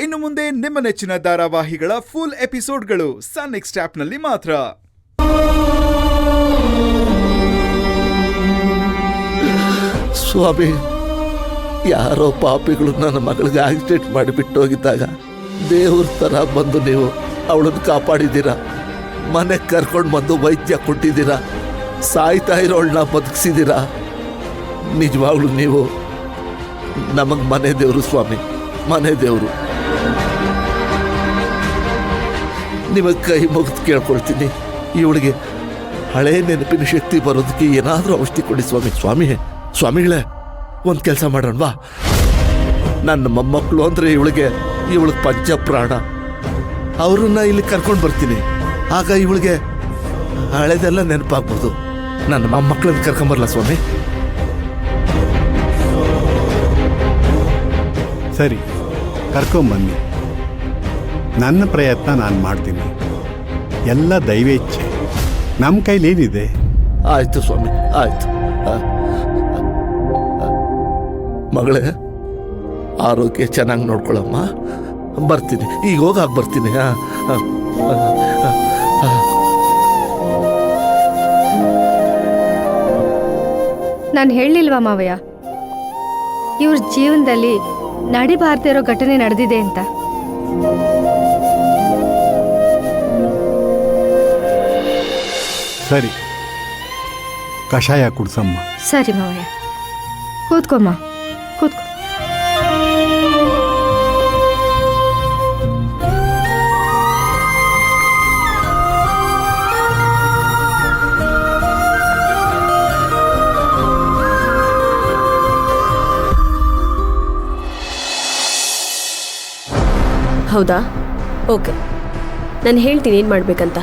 ಇನ್ನು ಮುಂದೆ ನಿಮ್ಮ ನೆಚ್ಚಿನ ಧಾರಾವಾಹಿಗಳ ಫುಲ್ ಎಪಿಸೋಡ್ಗಳು ಸನ್ ನೆಕ್ಸ್ಟ್ ಆಪ್ನಲ್ಲಿ ಮಾತ್ರ. ಸ್ವಾಮಿ, ಯಾರೋ ಪಾಪಿಗಳು ನನ್ನ ಮಗಳಿಗೆ ಆಕ್ಸಿಡೆಂಟ್ ಮಾಡಿಬಿಟ್ಟು ಹೋಗಿದ್ದಾಗ ದೇವ್ರ ಥರ ಬಂದು ನೀವು ಅವಳನ್ನು ಕಾಪಾಡಿದ್ದೀರಾ. ಮನೆಗೆ ಕರ್ಕೊಂಡು ಬಂದು ವೈದ್ಯ ಕೊಟ್ಟಿದ್ದೀರಾ. ಸಾಯ್ತಾ ಇರೋಳನ್ನ ಬದುಕಿಸಿದ್ದೀರಾ. ನಿಜವಾಗ್ಲೂ ನೀವು ನಮಗೆ ಮನೆ ದೇವರು ಸ್ವಾಮಿ, ಮನೆ ದೇವರು. ನಿಮಗೆ ಕೈ ಮುಗಿದು ಕೇಳ್ಕೊಳ್ತೀನಿ, ಇವಳಿಗೆ ಹಳೇ ನೆನಪಿನ ಶಕ್ತಿ ಬರೋದಕ್ಕೆ ಏನಾದರೂ ಔಷಧಿ ಕೊಡಿ ಸ್ವಾಮಿ. ಸ್ವಾಮಿಗಳೇ, ಒಂದು ಕೆಲಸ ಮಾಡೋಣವಾ? ನನ್ನ ಮೊಮ್ಮಕ್ಕಳು ಅಂದರೆ ಇವಳಿಗೆ ಪಂಚಪ್ರಾಣ. ಅವ್ರನ್ನ ಇಲ್ಲಿ ಕರ್ಕೊಂಡು ಬರ್ತೀನಿ. ಆಗ ಇವಳಿಗೆ ಹಳೆದೆಲ್ಲ ನೆನಪಾಗ್ಬೋದು. ನನ್ನ ಮೊಮ್ಮಕ್ಕಳನ್ನ ಕರ್ಕೊಂಬರಲ್ಲ ಸ್ವಾಮಿ? ಸರಿ, ಕರ್ಕೊಂಬನ್ನಿ. ನನ್ನ ಪ್ರಯತ್ನ ನಾನು ಮಾಡ್ತೀನಿ. ಎಲ್ಲ ದೈವೇಚ್ಛೆ. ನಮ್ಮ ಕೈಲೇನಿದೆ? ಆಯಿತು ಸ್ವಾಮಿ, ಆಯಿತು. ಮಗಳೇ, ಆರೋಗ್ಯ ಚೆನ್ನಾಗಿ ನೋಡ್ಕೊಳಮ್ಮ. ಬರ್ತೀನಿ, ಈಗ ಹೋಗಾಗ ಬರ್ತೀನಿ. ನಾನು ಹೇಳಲಿಲ್ವಾ ಮಾವಯ್ಯ, ಇವ್ರ ಜೀವನದಲ್ಲಿ ನಡಿಬಾರ್ದೇ ಇರೋ ಘಟನೆ ನಡೆದಿದೆ ಅಂತ? ಸರಿ, ಕಷಾಯ ಕುಡ್ಸಮ್ಮ. ಸರಿ ಮಾವಯ್ಯ, ಕೂತ್ಕೊಮ್ಮ, ಕೂತ್ಕೊ. ಹೌದಾ? ಓಕೆ, ನಾನು ಹೇಳ್ತೀನಿ ಏನು ಮಾಡಬೇಕಂತ.